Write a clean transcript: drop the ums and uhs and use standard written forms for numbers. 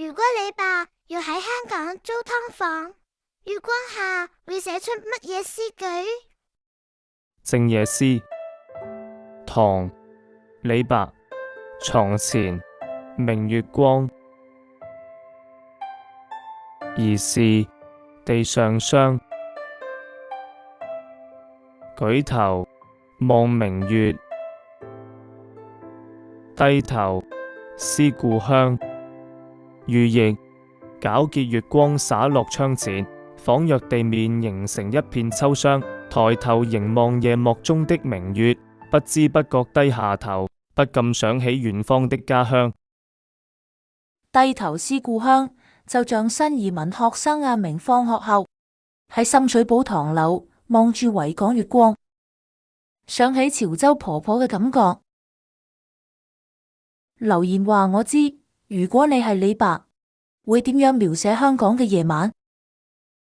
如果李白要喺香港租劏房，月光下會寫出乜嘢詩句？靜夜思，唐·李白。床前明月光，疑是地上霜。舉頭望明月，低頭思故鄉。余亦皎潔月光灑落窗前，仿若地面凝成一片秋霜。抬頭凝望夜幕中的明月，不知不覺低下頭，不禁想起遠方的家鄉。低頭思故鄉，就像新移民學生阿明放學後喺深水埗唐樓望住維港月光，想起潮州婆婆嘅感覺。留言話我知，如果你係李白，會點樣描寫香港嘅夜晚？